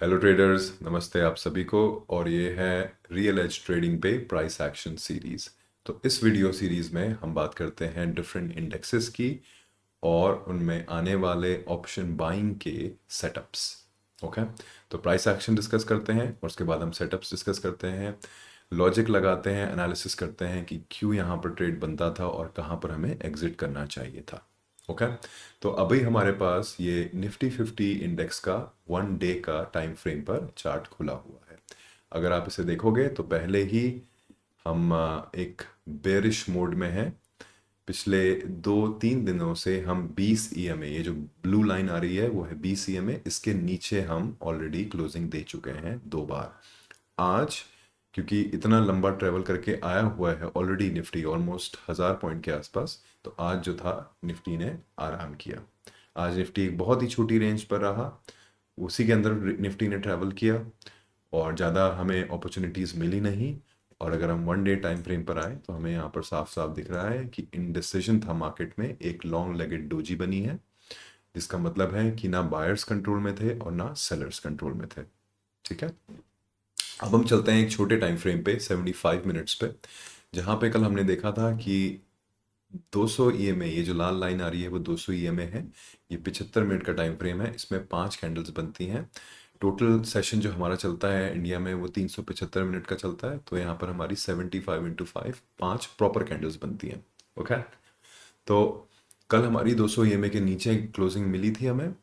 Hello traders, नमस्ते आप सभी को। और ये है रियल एज ट्रेडिंग पे प्राइस एक्शन सीरीज। तो इस वीडियो सीरीज में हम बात करते हैं डिफरेंट इंडेक्सेस की और उनमें आने वाले ऑप्शन बाइंग के सेटअप्स। ओके, तो प्राइस एक्शन डिस्कस करते हैं और उसके बाद हम सेटअप्स डिस्कस करते हैं, लॉजिक लगाते हैं, एनालिसिस करते हैं कि क्यों यहाँ पर ट्रेड बनता था और कहाँ पर हमें एग्जिट करना चाहिए था। ओके, तो अभी हमारे पास ये निफ्टी 50 इंडेक्स का 1 डे का टाइम फ्रेम पर चार्ट खुला हुआ है। अगर आप इसे देखोगे तो पहले ही हम एक बेरिश मोड में हैं। पिछले 2-3 दिनों से हम 20 ईएमए, ये जो ब्लू लाइन आ रही है वो है 20 ईएमए, इसके नीचे हम ऑलरेडी क्लोजिंग दे चुके हैं 2 बार। आज क्योंकि इतना लंबा ट्रेवल करके आया हुआ है ऑलरेडी निफ्टी ऑलमोस्ट 1000 पॉइंट के आसपास, तो आज जो था निफ्टी ने आराम किया। आज निफ्टी एक बहुत ही छोटी रेंज पर रहा, उसी के अंदर निफ्टी ने ट्रैवल किया और ज़्यादा हमें अपॉर्चुनिटीज़ मिली नहीं। और अगर हम 1 डे टाइम फ्रेम पर आए तो हमें यहाँ पर साफ साफ दिख रहा है कि इनडिसिजन था मार्केट में, एक लॉन्ग लेगेड डोजी बनी है, जिसका मतलब है कि ना बायर्स कंट्रोल में थे और ना सेलर्स कंट्रोल में थे। ठीक है, अब हम चलते हैं एक छोटे टाइम फ्रेम पे 75 मिनट्स पे, जहाँ पे कल हमने देखा था कि 200 ईएमए, ये जो लाल लाइन आ रही है वो 200 ईएमए है। ये 75 मिनट का टाइम फ्रेम है, इसमें 5 कैंडल्स बनती हैं। टोटल सेशन जो हमारा चलता है इंडिया में वो 375 मिनट का चलता है, तो यहाँ पर हमारी 75 × 5 5 प्रॉपर कैंडल्स बनती हैं। ओके, तो कल हमारी 200 ईएमए के नीचे क्लोजिंग मिली थी हमें।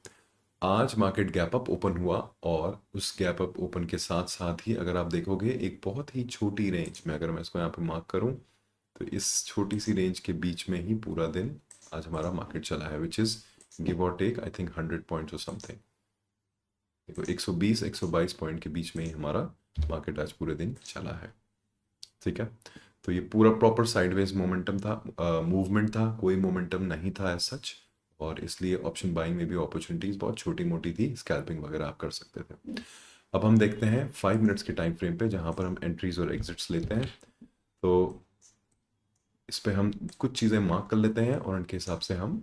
आज मार्केट गैप अप ओपन हुआ और उस गैप अप ओपन के साथ साथ ही अगर आप देखोगे एक बहुत ही छोटी रेंज में, अगर मैं इसको यहाँ पे मार्क करूँ तो इस छोटी सी रेंज के बीच में ही पूरा दिन आज हमारा मार्केट चला है, विच इज़ गिव और टेक आई थिंक 100 पॉइंट्स और समथिंग। देखो 120-122 पॉइंट के बीच में ही हमारा मार्केट आज पूरे दिन चला है। ठीक है, तो ये पूरा प्रॉपर साइडवेज मोमेंटम था, मूवमेंट था, कोई मोमेंटम नहीं था एज सच। और इसलिए ऑप्शन बाइंग में भी अपॉर्चुनिटीज बहुत छोटी मोटी थी, स्कैल्पिंग वगैरह आप कर सकते थे। अब हम देखते हैं 5 मिनट्स के टाइम फ्रेम पे, जहाँ पर हम एंट्रीज और एग्जिट्स लेते हैं। तो इस पे हम कुछ चीज़ें मार्क कर लेते हैं और उनके हिसाब से हम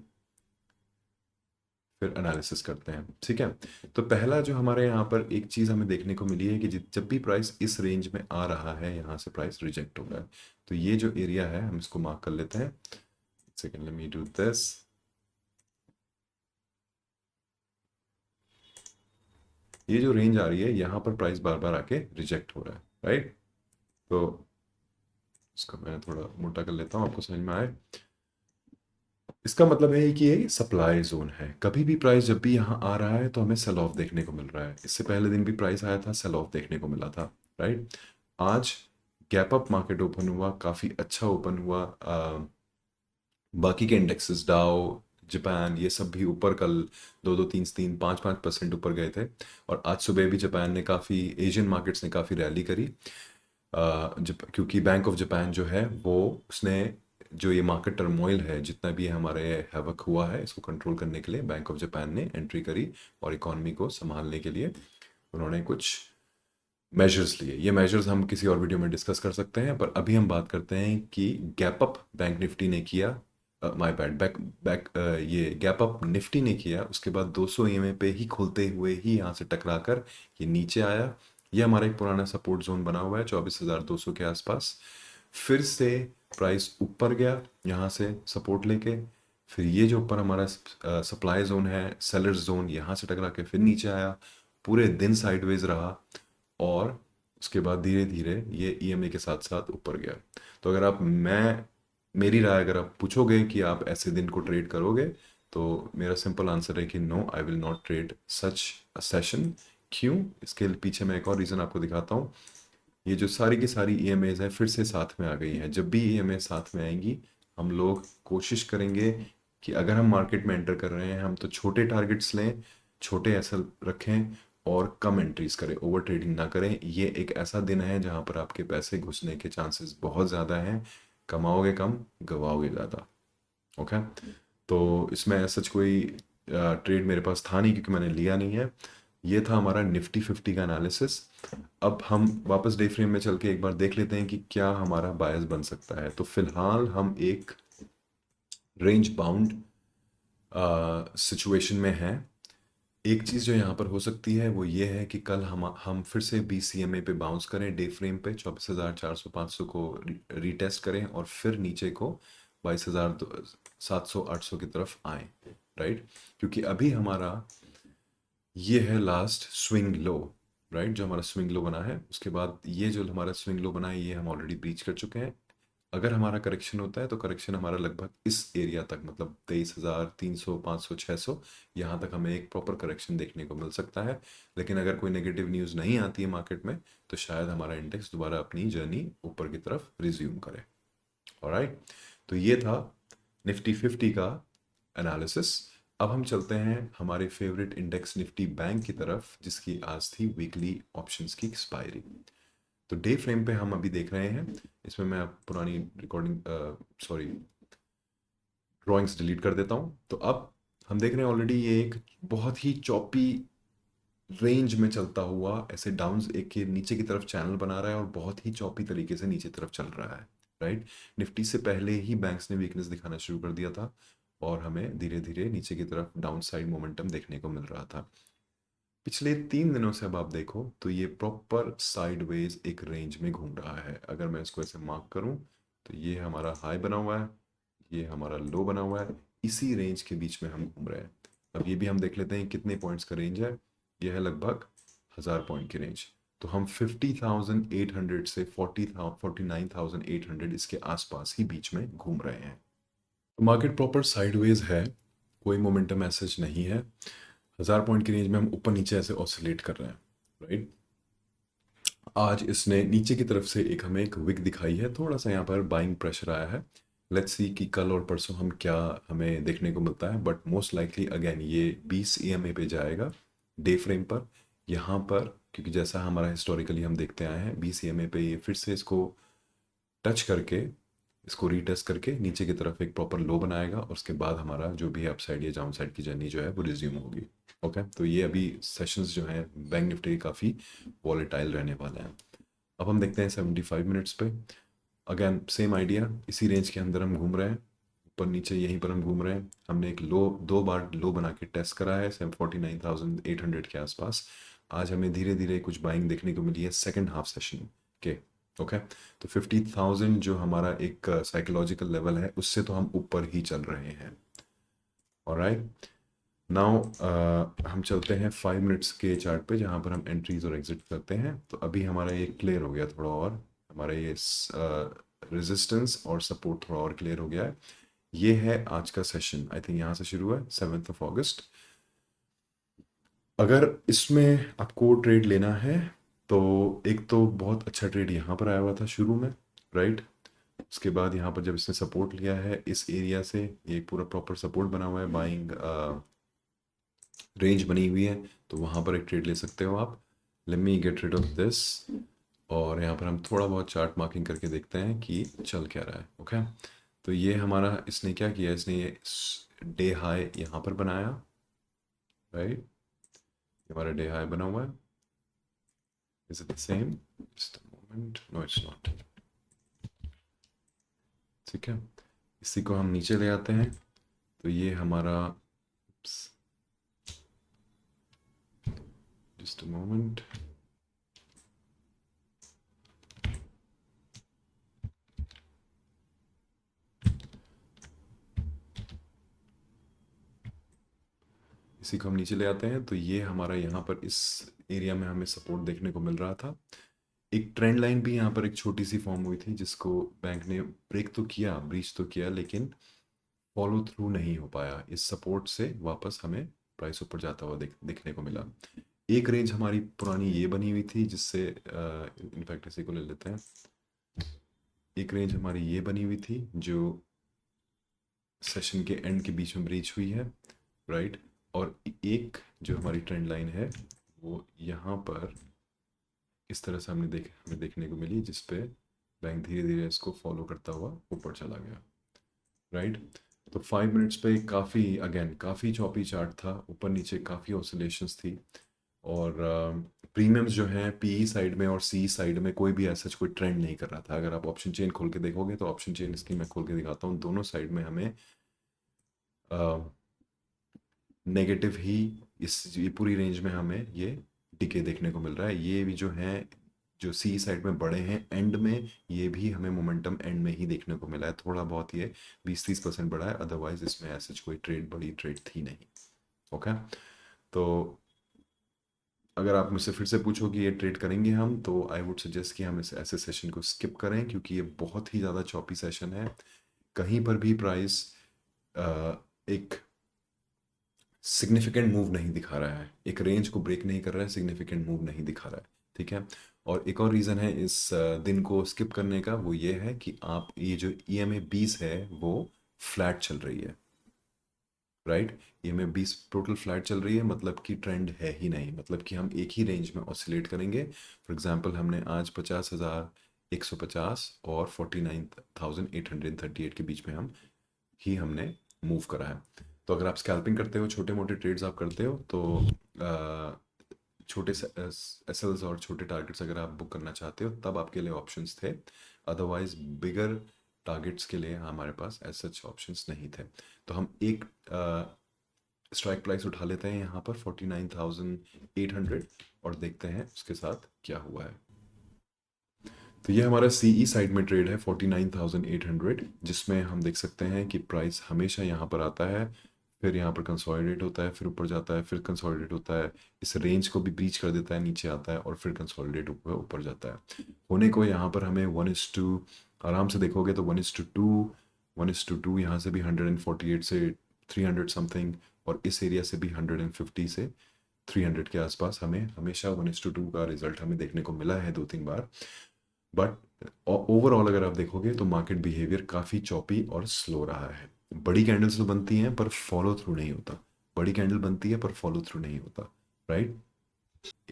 फिर एनालिसिस करते हैं। ठीक है, तो पहला जो हमारे यहाँ पर एक चीज़ हमें देखने को मिली है कि जब भी प्राइस इस रेंज में आ रहा है, यहाँ से प्राइस रिजेक्ट हो रहा है। तो ये जो एरिया है हम इसको मार्क कर लेते हैं। Second, let me do this. ये जो रेंज आ रही है यहाँ पर प्राइस बार बार आके रिजेक्ट हो रहा है, राइट। तो इसको मैं थोड़ा मोटा कर लेता हूँ, आपको समझ में आए। इसका मतलब है कि ये सप्लाई जोन है। कभी भी प्राइस जब भी यहाँ आ रहा है तो हमें सेल ऑफ देखने को मिल रहा है। इससे पहले दिन भी प्राइस आया था, सेल ऑफ देखने को मिला था, राइट। आज गैप अप मार्केट ओपन हुआ, काफ़ी अच्छा ओपन हुआ। बाकी के इंडेक्सेस डाउ, जापान, ये सब भी ऊपर कल 2-2, 3-3, 5-5% ऊपर गए थे। और आज सुबह भी जापान ने काफ़ी, एशियन मार्केट्स ने काफ़ी रैली करी। क्योंकि बैंक ऑफ जापान जो है वो, उसने जो ये मार्केट टर्मोइल है, जितना भी हमारे हैवक हुआ है, इसको कंट्रोल करने के लिए बैंक ऑफ जापान ने एंट्री करी और इकोनॉमी को संभालने के लिए उन्होंने कुछ मेजर्स लिए। ये मेजर्स हम किसी और वीडियो में डिस्कस कर सकते हैं, पर अभी हम बात करते हैं कि गैप अप बैंक निफ्टी ने किया, माय बैड, बैक बैक ये गैप अप निफ्टी ने किया, उसके बाद 200 ईएमए पे ही खुलते हुए ही यहाँ से टकरा कर ये नीचे आया। ये हमारा एक पुराना सपोर्ट जोन बना हुआ है 24,200 के आसपास। फिर से प्राइस ऊपर गया यहाँ से सपोर्ट लेके, फिर ये जो ऊपर हमारा सप्लाई जोन है, सेलर्स जोन, यहाँ से टकरा के फिर नीचे आया, पूरे दिन साइडवेज रहा और उसके बाद धीरे धीरे ये ईएमए के साथ साथ ऊपर गया। तो अगर आप, मैं, मेरी राय अगर आप पूछोगे कि आप ऐसे दिन को ट्रेड करोगे, तो मेरा सिंपल आंसर है कि no, I will not trade such a session. क्यों? इसके पीछे मैं एक और रीज़न आपको दिखाता हूँ। ये जो सारी की सारी ईएमएज हैं फिर से साथ में आ गई हैं। जब भी ईएमए साथ में आएंगी, हम लोग कोशिश करेंगे कि अगर हम मार्केट में एंटर कर रहे हैं, हम तो छोटे टारगेट्स लें, छोटे एसएल रखें और कम एंट्रीज करें, ओवर ट्रेडिंग ना करें। ये एक ऐसा दिन है जहां पर आपके पैसे घुसने के चांसेस बहुत ज़्यादा हैं। कमाओगे कम, गवाओगे ज़्यादा। ओके, तो इसमें सच कोई ट्रेड मेरे पास था नहीं क्योंकि मैंने लिया नहीं है। ये था हमारा निफ्टी 50 का एनालिसिस। अब हम वापस डे फ्रेम में चल के एक बार देख लेते हैं कि क्या हमारा बायस बन सकता है। तो फिलहाल हम एक रेंज बाउंड सिचुएशन में हैं। एक चीज़ जो यहाँ पर हो सकती है वो ये है कि कल हम फिर से BCMA पे बाउंस करें, डे फ्रेम पे 24,400-500 को रीटेस्ट करें और फिर नीचे को 22,700-800 की तरफ आए, राइट। क्योंकि अभी हमारा ये है लास्ट स्विंग लो, राइट। जो हमारा स्विंग लो बना है उसके बाद ये जो हमारा स्विंग लो बना है ये हम ऑलरेडी ब्रीच कर चुके हैं। अगर हमारा करेक्शन होता है तो करेक्शन हमारा लगभग इस एरिया तक, मतलब 23,300, 500, 600, यहाँ तक हमें एक प्रॉपर करेक्शन देखने को मिल सकता है। लेकिन अगर कोई नेगेटिव न्यूज़ नहीं आती है मार्केट में तो शायद हमारा इंडेक्स दोबारा अपनी जर्नी ऊपर की तरफ रिज्यूम करे। ऑलराइट, तो ये था निफ्टी 50 का एनालिसिस। अब हम चलते हैं हमारे फेवरेट इंडेक्स निफ्टी बैंक की तरफ, जिसकी आज थी वीकली ऑप्शंस की एक्सपायरी। तो डे फ्रेम पे हम अभी देख रहे हैं, इसमें मैं पुरानी रिकॉर्डिंग सॉरी ड्राइंग्स डिलीट कर देता हूँ। तो अब हम देख रहे हैं ऑलरेडी ये एक बहुत ही चॉपी रेंज में चलता हुआ ऐसे डाउन्स एक के नीचे की तरफ चैनल बना रहा है और बहुत ही चॉपी तरीके से नीचे तरफ चल रहा है, राइट। निफ्टी से पहले ही बैंक्स ने वीकनेस दिखाना शुरू कर दिया था और हमें धीरे धीरे नीचे की तरफ डाउन साइड मोमेंटम देखने को मिल रहा था। पिछले 3 दिनों से अब आप देखो तो ये प्रॉपर साइडवेज एक रेंज में घूम रहा है। अगर मैं इसको ऐसे मार्क करूं तो ये हमारा हाई बना हुआ है, ये हमारा लो बना हुआ है, इसी रेंज के बीच में हम घूम रहे हैं। अब ये भी हम देख लेते हैं कितने पॉइंट्स का रेंज है। ये है लगभग 1000 पॉइंट की रेंज। तो हम 50,800 से 49,800 इसके आसपास ही बीच में घूम रहे हैं। मार्केट प्रॉपर साइडवेज है, कोई मोमेंटम ऐसा नहीं है। 1000 पॉइंट की रेंज में हम ऊपर नीचे ऐसे ऑसिलेट कर रहे हैं, राइट। आज इसने नीचे की तरफ से एक हमें एक विक दिखाई है, थोड़ा सा यहाँ पर बाइंग प्रेशर आया है। लेट्स सी कि कल और परसों हम क्या हमें देखने को मिलता है, बट मोस्ट लाइकली अगेन ये 20 EMA पे जाएगा डे फ्रेम पर। यहाँ पर क्योंकि जैसा हमारा हिस्टोरिकली हम देखते आए हैं 20 EMA पे ये फिर से इसको टच करके, इसको रीटेस्ट करके नीचे की तरफ एक प्रॉपर लो बनाएगा और उसके बाद हमारा जो भी अपसाइड या डाउन साइड की जर्नी जो है वो रिज्यूम होगी। ओके, तो ये अभी सेशंस जो हैं बैंक निफ्टी काफ़ी वॉलेटाइल रहने वाले हैं। अब हम देखते हैं 75 मिनट्स पे। अगेन सेम आइडिया, इसी रेंज के अंदर हम घूम रहे हैं, ऊपर नीचे यहीं पर हम घूम रहे हैं। हमने एक लो 2 बार लो बना के टेस्ट करा है 49,800 के आसपास। आज हमें धीरे धीरे कुछ बाइंग देखने को मिली है सेकेंड हाफ सेशन के। ओके, तो 50,000 जो हमारा एक साइकोलॉजिकल लेवल है उससे तो हम ऊपर ही चल रहे हैं। ऑलराइट, नाउ हम चलते हैं 5 मिनट्स के चार्ट पे जहाँ पर हम एंट्रीज और एग्जिट करते हैं। तो अभी हमारा ये क्लियर हो गया थोड़ा, और हमारा ये रेजिस्टेंस और सपोर्ट थोड़ा और क्लियर हो गया है। ये है आज का सेशन, आई थिंक यहाँ से शुरू है 7 अगस्त। अगर इसमें आपको ट्रेड लेना है तो एक तो बहुत अच्छा ट्रेड यहाँ पर आया हुआ था शुरू में, राइट। उसके बाद यहाँ पर जब इसने सपोर्ट लिया है इस एरिया से, ये पूरा प्रॉपर सपोर्ट बना हुआ है, बाइंग रेंज बनी हुई है, तो वहाँ पर एक ट्रेड ले सकते हो आप। Let me get rid of this, और यहाँ पर हम थोड़ा बहुत चार्ट मार्किंग करके देखते हैं कि चल क्या रहा है। ओके, तो ये हमारा इसने क्या किया, इसने ये डे हाई यहाँ पर बनाया, राइट। हमारा डे हाई बना हुआ है, is it the same, just a moment, no it's not. ठीक है, इसी को हम नीचे ले आते हैं, तो ये हमारा, जस्ट अ मोमेंट, इसी को हम नीचे ले आते हैं। तो ये हमारा यहाँ पर इस एरिया में हमें सपोर्ट देखने को मिल रहा था। एक ट्रेंड लाइन भी यहाँ पर एक छोटी सी फॉर्म हुई थी जिसको बैंक ने ब्रेक तो किया, ब्रीच तो किया, लेकिन फॉलो थ्रू नहीं हो पाया। इस सपोर्ट से वापस हमें प्राइस ऊपर जाता हुआ देखने को मिला। एक रेंज हमारी पुरानी ये बनी हुई थी जिससे इनफैक्ट इसी को ले लेते हैं। एक रेंज हमारी ये बनी हुई थी जो सेशन के एंड के बीच में ब्रीच हुई है, राइट। और एक जो हमारी ट्रेंड लाइन है वो यहाँ पर इस तरह से हमें देखने को मिली, जिस पे बैंक धीरे धीरे इसको फॉलो करता हुआ ऊपर चला गया, राइट। तो 5 मिनट्स पे काफ़ी चॉपी चार्ट था, ऊपर नीचे काफ़ी ऑसिलेशंस थी। और प्रीमियम्स जो हैं पी साइड में और सी साइड में कोई भी ऐसा कोई ट्रेंड नहीं कर रहा था। अगर आप ऑप्शन चेन खोल के देखोगे तो ऑप्शन चेन इसकी मैं खोल के दिखाता हूँ, दोनों साइड में हमें नेगेटिव ही ये पूरी रेंज में हमें ये डिके देखने को मिल रहा है। ये भी जो है, जो सी साइड में बड़े हैं एंड में, ये भी हमें मोमेंटम एंड में ही देखने को मिला है। थोड़ा बहुत ये 20-30% बढ़ा है, अदरवाइज इसमें ऐसे कोई बड़ी ट्रेड थी नहीं। ओके, तो अगर आप मुझसे फिर से पूछो कि ये ट्रेड करेंगे हम, तो आई वुड सजेस्ट कि हम इस ऐसे सेशन को स्किप करें, क्योंकि ये बहुत ही ज़्यादा चॉपी सेशन है। कहीं पर भी प्राइस एक सिग्निफिकेंट मूव नहीं दिखा रहा है, एक रेंज को ब्रेक नहीं कर रहा है, सिग्निफिकेंट मूव नहीं दिखा रहा है। ठीक है, और एक और रीज़न है इस दिन को स्किप करने का, वो ये है कि आप ये जो EMA 20 है वो फ्लैट चल रही है, राइट। EMA 20 टोटल फ्लैट चल रही है, मतलब कि ट्रेंड है ही नहीं, मतलब कि हम एक ही रेंज में ऑसिलेट करेंगे। फॉर एग्जांपल हमने आज 50,150 और 49,838 के बीच में हमने मूव करा है। तो अगर आप स्कैल्पिंग करते हो, छोटे मोटे ट्रेड्स आप करते हो, तो छोटे एसएल्स और छोटे टारगेट्स अगर आप बुक करना चाहते हो तब आपके लिए ऑप्शंस थे, अदरवाइज बिगर टारगेट्स के लिए हमारे पास एज सच ऑप्शंस नहीं थे। तो हम एक स्ट्राइक प्राइस उठा लेते हैं यहाँ पर 49,800 और देखते हैं उसके साथ क्या हुआ है। तो ये हमारा CE साइड में ट्रेड है 49,800, जिसमें हम देख सकते हैं कि प्राइस हमेशा यहाँ पर आता है, फिर यहाँ पर कंसोलिडेट होता है, फिर ऊपर जाता है, फिर कंसोलिडेट होता है, इस रेंज को भी ब्रीच कर देता है, नीचे आता है और फिर कंसोलिडेट ऊपर जाता है। होने को यहाँ पर हमें 1:2, आराम से देखोगे तो 1:2, 1:2 यहाँ से भी 148 से 300 समथिंग, और इस एरिया से भी 150 से 300 के आसपास हमें हमेशा 1:2 का रिजल्ट हमें देखने को मिला है 2-3 बार। बट ओवरऑल अगर आप देखोगे तो मार्केट बिहेवियर काफ़ी चॉपी और स्लो रहा है। बड़ी कैंडल्स तो बनती हैं पर फॉलो थ्रू नहीं होता, बड़ी कैंडल बनती है पर फॉलो थ्रू नहीं होता, राइट।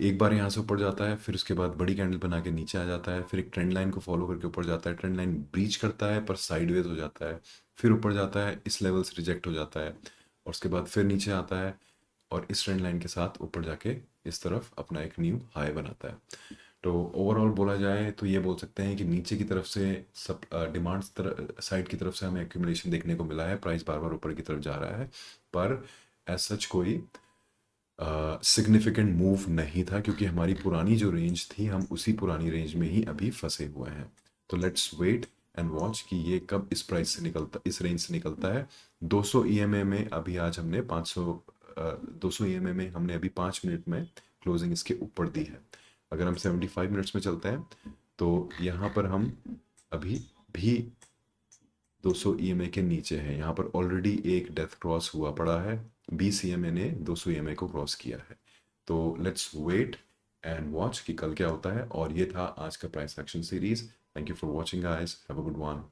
एक बार यहाँ से ऊपर जाता है, फिर उसके बाद बड़ी कैंडल बना के नीचे आ जाता है, फिर एक ट्रेंड लाइन को फॉलो करके ऊपर जाता है, ट्रेंड लाइन ब्रीच करता है पर साइडवेज हो जाता है, फिर ऊपर जाता है, इस लेवल से रिजेक्ट हो जाता है, और उसके बाद फिर नीचे आता है और इस ट्रेंड लाइन के साथ ऊपर जाके इस तरफ अपना एक न्यू हाई बनाता है। तो ओवरऑल बोला जाए तो ये बोल सकते हैं कि नीचे की तरफ से सब डिमांड साइड की तरफ से हमें एक्यूमुलेशन देखने को मिला है, प्राइस बार बार ऊपर की तरफ जा रहा है, पर एज सच कोई सिग्निफिकेंट मूव नहीं था, क्योंकि हमारी पुरानी जो रेंज थी हम उसी पुरानी रेंज में ही अभी फंसे हुए हैं। तो लेट्स वेट एंड वॉच कि ये कब इस प्राइस से निकलता, इस रेंज से निकलता है। 200 EMA में अभी आज हमने 200 EMA में हमने अभी 5 मिनट में क्लोजिंग इसके ऊपर दी है। अगर हम 75 मिनट्स में चलते हैं तो यहाँ पर हम अभी भी 200 EMA के नीचे है, यहाँ पर ऑलरेडी एक डेथ क्रॉस हुआ पड़ा है, 20 EMA ने 200 EMA को क्रॉस किया है। तो लेट्स वेट एंड वॉच कि कल क्या होता है। और ये था आज का price action series. Thank you for watching guys, have a good one.